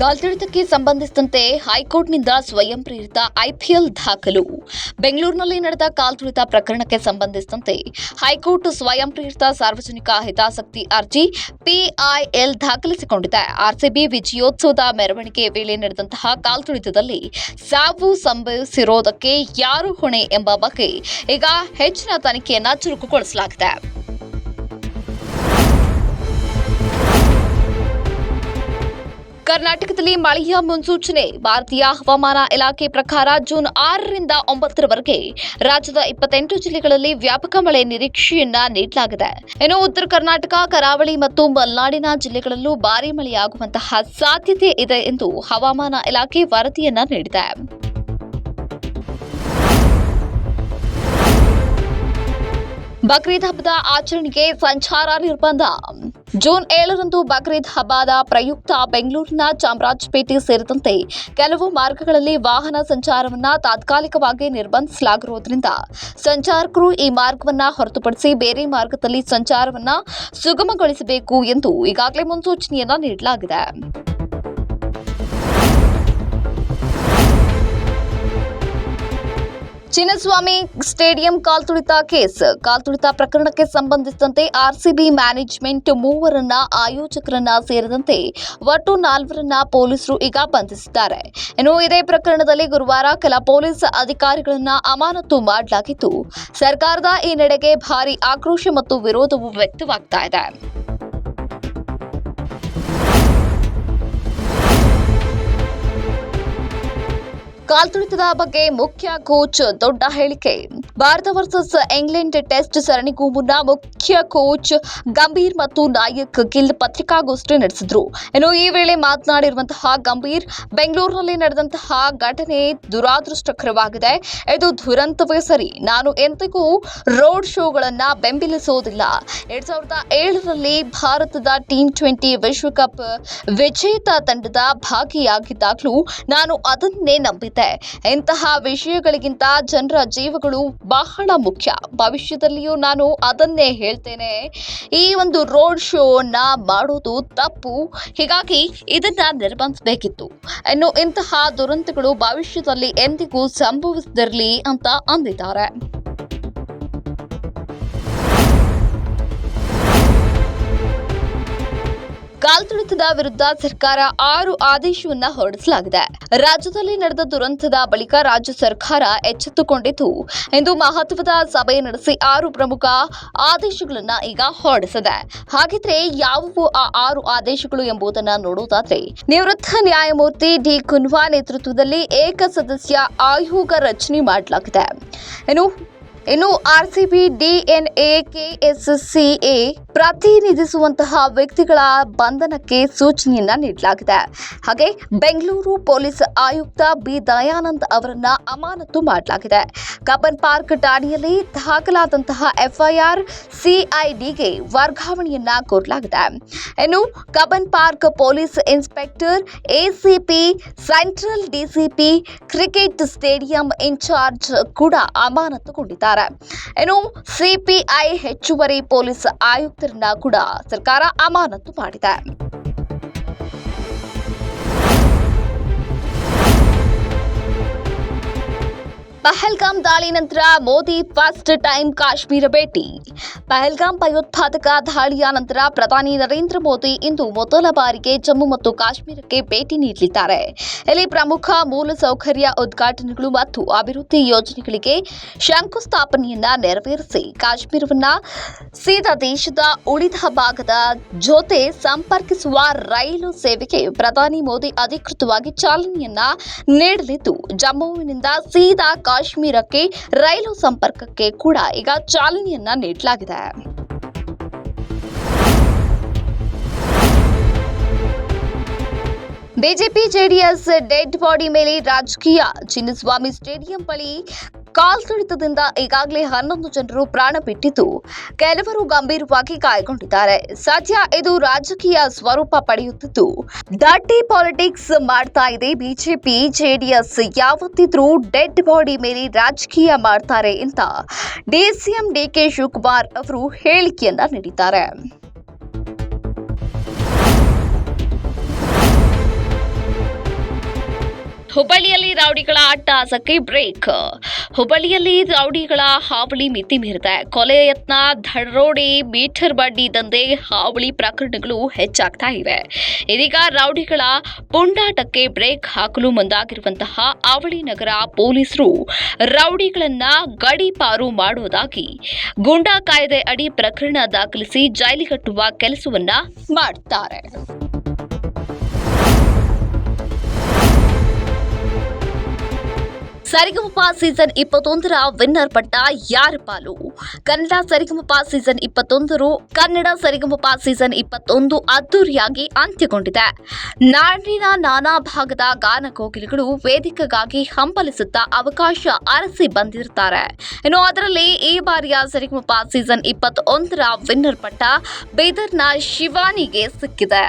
ಕಾಲ್ತುಳಿತಕ್ಕೆ ಸಂಬಂಧಿಸಿದಂತೆ ಹೈಕೋರ್ಟ್ನಿಂದ ಸ್ವಯಂ ಪ್ರೇರಿತ ಐಪಿಎಲ್ ದಾಖಲು. ಬೆಂಗಳೂರಿನಲ್ಲಿ ನಡೆದ ಕಾಲ್ತುಳಿತ ಪ್ರಕರಣಕ್ಕೆ ಸಂಬಂಧಿಸಿದಂತೆ ಹೈಕೋರ್ಟ್ ಸ್ವಯಂ ಪ್ರೇರಿತ ಸಾರ್ವಜನಿಕ ಹಿತಾಸಕ್ತಿ ಅರ್ಜಿ ಪಿಐಎಲ್ ದಾಖಲಿಸಿಕೊಂಡಿದೆ. ಆರ್ಸಿಬಿ ವಿಜಯೋತ್ಸವದ ಮೆರವಣಿಗೆ ವೇಳೆ ನಡೆದಂತಹ ಕಾಲ್ತುಳಿತದಲ್ಲಿ ಸಾವು ಸಂಭವಿಸಿರುವುದಕ್ಕೆ ಯಾರು ಹೊಣೆ ಎಂಬ ಬಗ್ಗೆ ಈಗ ಹೆಚ್ಚಿನ ತನಿಖೆಯನ್ನ ಚುರುಕುಗೊಳಿಸಲಾಗಿದೆ. ಕರ್ನಾಟಕದಲ್ಲಿ ಮಳೆಯ ಮುನ್ಸೂಚನೆ. ಭಾರತೀಯ ಹವಾಮಾನ ಇಲಾಖೆ ಪ್ರಕಾರ ಜೂನ್ 6ರಿಂದ 9ರವರೆಗೆ ರಾಜ್ಯದ 28 ಜಿಲ್ಲೆಗಳಲ್ಲಿ ವ್ಯಾಪಕ ಮಳೆ ನಿರೀಕ್ಷೆಯನ್ನ ನೀಡಲಾಗಿದೆ. ಇನ್ನು ಉತ್ತರ ಕರ್ನಾಟಕ, ಕರಾವಳಿ ಮತ್ತು ಮಲೆನಾಡಿನ ಜಿಲ್ಲೆಗಳಲ್ಲೂ ಭಾರೀ ಮಳೆಯಾಗುವಂತಹ ಸಾಧ್ಯತೆ ಇದೆ ಎಂದು ಹವಾಮಾನ ಇಲಾಖೆ ವರದಿಯನ್ನ ನೀಡಿದೆ. ಬಕ್ರೀದ್ ಹಬ್ಬದ ಆಚರಣೆಗೆ ಸಂಚಾರ ನಿರ್ಬಂಧ. ಜೂನ್ 7ರಂದು ಬಕ್ರೀದ್ ಹಬ್ಬದ ಪ್ರಯುಕ್ತ ಬೆಂಗಳೂರಿನ ಚಾಮರಾಜಪೇಟೆ ಸೇರಿದಂತೆ ಕೆಲವು ಮಾರ್ಗಗಳಲ್ಲಿ ವಾಹನ ಸಂಚಾರವನ್ನು ತಾತ್ಕಾಲಿಕವಾಗಿ ನಿರ್ಬಂಧಿಸಲಾಗಿರುವುದರಿಂದ ಸಂಚಾರಕರು ಈ ಮಾರ್ಗವನ್ನು ಹೊರತುಪಡಿಸಿ ಬೇರೆ ಮಾರ್ಗದಲ್ಲಿ ಸಂಚಾರವನ್ನು ಸುಗಮಗೊಳಿಸಬೇಕು ಎಂದು ಈಗಾಗಲೇ ಮುನ್ಸೂಚನೆಯನ್ನ ನೀಡಲಾಗಿದೆ. ಚಿನ್ನಸ್ವಾಮಿ ಸ್ಟೇಡಿಯಂ ಕಾಲ್ತುಳಿತ ಕೇಸ್. ಕಾಲ್ತುಳಿತ ಪ್ರಕರಣಕ್ಕೆ ಸಂಬಂಧಿಸಿದಂತೆ ಆರ್ಸಿಬಿ ಮ್ಯಾನೇಜ್ಮೆಂಟ್ ಮೂವರನ್ನ ಆಯೋಜಕರನ್ನ ಸೇರಿದಂತೆ ಒಟ್ಟು 4ರನ್ನ ಪೊಲೀಸರು ಈಗ ಬಂಧಿಸಿದ್ದಾರೆ. ಇನ್ನು ಇದೇ ಪ್ರಕರಣದಲ್ಲಿ ಗುರುವಾರ ಕೆಲ ಪೊಲೀಸ್ ಅಧಿಕಾರಿಗಳನ್ನ ಅಮಾನತು ಮಾಡಲಾಗಿದ್ದು, ಸರ್ಕಾರದ ಈ ನಡೆಗೆ ಭಾರೀ ಆಕ್ರೋಶ ಮತ್ತು ವಿರೋಧವು ವ್ಯಕ್ತವಾಗ್ತಾ ಇದೆ. ಕಾಲ್ತುಳಿತದ ಬಗ್ಗೆ ಮುಖ್ಯ ಕೋಚ್ ದೊಡ್ಡ ಹೇಳಿಕೆ. ಭಾರತ ವರ್ಸಸ್ ಇಂಗ್ಲೆಂಡ್ ಟೆಸ್ಟ್ ಸರಣಿಗೂ ಮುನ್ನ ಮುಖ್ಯ ಕೋಚ್ ಗಂಭೀರ್ ಮತ್ತು ನಾಯಕ್ ಗಿಲ್ ಪತ್ರಿಕಾಗೋಷ್ಠಿ ನಡೆಸಿದ್ರು. ಇನ್ನು ಈ ವೇಳೆ ಮಾತನಾಡಿರುವಂತಹ ಗಂಭೀರ್, ಬೆಂಗಳೂರಿನಲ್ಲಿ ನಡೆದಂತಹ ಘಟನೆ ದುರಾದೃಷ್ಟಕರವಾಗಿದೆ. ಇದು ದುರಂತವೇ ಸರಿ. ನಾನು ಎಂದಿಗೂ ರೋಡ್ ಶೋಗಳನ್ನ ಬೆಂಬಲಿಸೋದಿಲ್ಲ. 2007ರಲ್ಲಿ ಭಾರತದ T20 ವಿಶ್ವಕಪ್ ವಿಜೇತ ತಂಡದ ಭಾಗಿಯಾಗಿದ್ದಾಗಲೂ ನಾನು ಅದನ್ನೇ ನಂಬಿದ್ದೆ. ಇಂತಹ ವಿಷಯಗಳಿಗಿಂತ ಜನರ ಜೀವಗಳು ಬಹಳ ಮುಖ್ಯ. ಭವಿಷ್ಯದಲ್ಲಿಯೂ ನಾನು ಅದನ್ನೇ ಹೇಳ್ತೇನೆ. ಈ ಒಂದು ರೋಡ್ ಶೋನ ಮಾಡೋದು ತಪ್ಪು. ಹೀಗಾಗಿ ಇದನ್ನ ನಿರ್ಬಂಧಿಸಬೇಕಿತ್ತು. ಇನ್ನು ಇಂತಹ ದುರಂತಗಳು ಭವಿಷ್ಯದಲ್ಲಿ ಎಂದಿಗೂ ಸಂಭವಿಸದಿರಲಿ ಅಂತ ಅಂದಿದ್ದಾರೆ. ಕಾಲ್ತುಳಿತದ ವಿರುದ್ಧ ಸರ್ಕಾರ 6 ಆದೇಶವನ್ನ ಹೊರಡಿಸಲಾಗಿದೆ. ರಾಜ್ಯದಲ್ಲಿ ನಡೆದ ದುರಂತದ ಬಳಿಕ ರಾಜ್ಯ ಸರ್ಕಾರ ಎಚ್ಚೆತ್ತುಕೊಂಡಿದ್ದು, ಇಂದು ಮಹತ್ವದ ಸಭೆ ನಡೆಸಿ 6 ಪ್ರಮುಖ ಆದೇಶಗಳನ್ನ ಈಗ ಹೊರಡಿಸಿದೆ. ಹಾಗಿದ್ರೆ ಯಾವುವು ಆ 6 ಆದೇಶಗಳು ಎಂಬುದನ್ನ ನೋಡೋದಾದ್ರೆ, ನಿವೃತ್ತ ನ್ಯಾಯಮೂರ್ತಿ ಡಿ ಕುನ್ವಾ ನೇತೃತ್ವದಲ್ಲಿ ಏಕಸದಸ್ಯ ಆಯೋಗ ರಚನೆ ಮಾಡಲಾಗಿದೆ. ಇನ್ನು ಆರ್ಸಿಬಿ, ಡಿಎನ್ಎ, ಕೆಎಸ್ಸಿಎ ಪ್ರತಿನಿಧಿಸುವಂತಹ ವ್ಯಕ್ತಿಗಳ ಬಂಧನಕ್ಕೆ ಸೂಚನೆಯನ್ನ ನೀಡಲಾಗಿದೆ. ಹಾಗೆ ಬೆಂಗಳೂರು ಪೊಲೀಸ್ ಆಯುಕ್ತ ಬಿ ದಯಾನಂದ್ ಅವರನ್ನ ಅಮಾನತು ಮಾಡಲಾಗಿದೆ. ಕಬ್ಬನ್ ಪಾರ್ಕ್ ಠಾಣೆಯಲ್ಲಿ ದಾಖಲಾದಂತಹ ಎಫ್ಐಆರ್ ಸಿಐಡಿಗೆ ವರ್ಗಾವಣೆಯನ್ನ ಕೋರಲಾಗಿದೆ. ಇನ್ನು Cubbon Park police inspector, ACP, central DCP, cricket stadium in-charge ಕೂಡ ಅಮಾನತುಗೊಂಡಿದ್ದಾರೆ. ಇನ್ನು ಸಿಪಿಐ ಹೆಚ್ಚುವರಿ ಪೊಲೀಸ್ ಆಯುಕ್ತರನ್ನ ಕೂಡ ಸರ್ಕಾರ ಅಮಾನತು ಮಾಡಿದೆ. ಪಹಲ್ಗಾಮ್ ದಾಳಿ ನಂತರ ಮೋದಿ ಫಸ್ಟ್ ಟೈಮ್ ಕಾಶ್ಮೀರ ಭೇಟಿ. ಪಹಲ್ಗಾಮ್ ಭಯೋತ್ಪಾದಕ ದಾಳಿಯ ನಂತರ ಪ್ರಧಾನಿ ನರೇಂದ್ರ ಮೋದಿ ಇಂದು ಮೊದಲ ಬಾರಿಗೆ ಜಮ್ಮು ಮತ್ತು ಕಾಶ್ಮೀರಕ್ಕೆ ಭೇಟಿ ನೀಡಲಿದ್ದಾರೆ. ಇಲ್ಲಿ ಪ್ರಮುಖ ಮೂಲಸೌಕರ್ಯ ಉದ್ಘಾಟನೆಗಳು ಮತ್ತು ಅಭಿವೃದ್ಧಿ ಯೋಜನೆಗಳಿಗೆ ಶಂಕುಸ್ಥಾಪನೆಯನ್ನ ನೆರವೇರಿಸಿ ಕಾಶ್ಮೀರವನ್ನ ಸೀದಾ ದೇಶದ ಉಳಿದ ಭಾಗದ ಜೊತೆ ಸಂಪರ್ಕಿಸುವ ರೈಲು ಸೇವೆಗೆ ಪ್ರಧಾನಿ ಮೋದಿ ಅಧಿಕೃತವಾಗಿ ಚಾಲನೆಯನ್ನ ನೀಡಲಿದ್ದು, ಜಮ್ಮುವಿನಿಂದ ಸೀದಾ ಕಾಶ್ಮೀರಕ್ಕೆ ರೈಲು ಸಂಪರ್ಕಕ್ಕೆ ಕೂಡ ಈಗ ಚಾಲನೆಯನ್ನ ನೀಡಲಾಗಿದೆ. ಬಿಜೆಪಿ ಜೆಡಿಎಸ್ ಡೆಡ್ ಬಾಡಿ ಮೇಲೆ ರಾಜಕೀಯ. ಚಿನ್ನಸ್ವಾಮಿ ಸ್ಟೇಡಿಯಂ ಬಳಿ ಕಾಲ್ತುಳಿತದಿಂದ ಈಗಾಗಲೇ 11 ಜನರು ಪ್ರಾಣ ಬಿಟ್ಟಿದ್ದು, ಕೆಲವರು ಗಂಭೀರವಾಗಿ ಗಾಯಗೊಂಡಿದ್ದಾರೆ. ಸದ್ಯ ಇದು ರಾಜಕೀಯ ಸ್ವರೂಪ ಪಡೆಯುತ್ತಿದ್ದು, ಡರ್ಟಿ ಪಾಲಿಟಿಕ್ಸ್ ಮಾಡ್ತಾ ಇದೆ ಬಿಜೆಪಿ ಜೆಡಿಎಸ್. ಯಾವತ್ತಿದ್ರೂ ಡೆಡ್ ಬಾಡಿ ಮೇಲೆ ರಾಜಕೀಯ ಮಾಡ್ತಾರೆ ಅಂತ ಡಿಸಿಎಂ ಡಿಕೆ ಶಿವಕುಮಾರ್ ಅವರು ಹೇಳಿಕೆಯನ್ನ ನೀಡಿದ್ದಾರೆ. ಹುಬ್ಬಳ್ಳಿಯಲ್ಲಿ ರೌಡಿಗಳ ಅಟ್ಟಹಾಸಕ್ಕೆ ಬ್ರೇಕ್. ಹುಬ್ಬಳ್ಳಿಯಲ್ಲಿ ರೌಡಿಗಳ ಹಾವಳಿ ಮಿತಿ ಮೀರಿದೆ. ಕೊಲೆ ಯತ್ನ, ದರೋಡೆ, ಮೀಟರ್ ಬಡ್ಡಿ ದಂಧೆ, ಹಾವಳಿ ಪ್ರಕರಣಗಳು ಹೆಚ್ಚಾಗ್ತಾ ಇವೆ. ಇದೀಗ ರೌಡಿಗಳ ಪುಂಡಾಟಕ್ಕೆ ಬ್ರೇಕ್ ಹಾಕಲು ಮುಂದಾಗಿರುವಂತಹ ಅವಳಿ ನಗರ ಪೊಲೀಸರು ರೌಡಿಗಳನ್ನ ಗಡೀಪಾರು ಮಾಡುವುದಾಗಿ ಗೂಂಡಾ ಕಾಯ್ದೆ ಅಡಿ ಪ್ರಕರಣ ದಾಖಲಿಸಿ ಜೈಲಿಗಟ್ಟುವ ಕೆಲಸವನ್ನ ಮಾಡ್ತಾರೆ. ಸರಿಗಮಪ ಸೀಸನ್ 21ರ ವಿನ್ನರ್ ಪಟ್ಟ ಯಾರ ಪಾಲು? ಕನ್ನಡ ಸರಿಗಮಪ ಸೀಸನ್ 21 ಅದ್ದೂರಿಯಾಗಿ ಅಂತ್ಯಗೊಂಡಿದೆ. ನಾಡಿನ ನಾನಾ ಭಾಗದ ಗಾನ ಕೋಗಿಲೆಗಳು ವೇದಿಕೆಗಾಗಿ ಹಂಬಲಿಸುತ್ತಾ ಅವಕಾಶ ಅರಸಿ ಬಂದಿರುತ್ತಾರೆ. ಇನ್ನು ಅದರಲ್ಲಿ ಈ ಬಾರಿಯ ಸರಿಗಮಪ ಸೀಸನ್ 21ರ ವಿನ್ನರ್ ಪಟ್ಟ ಬೀದರ್ನ ಶಿವಾನಿಗೆ ಸಿಕ್ಕಿದೆ.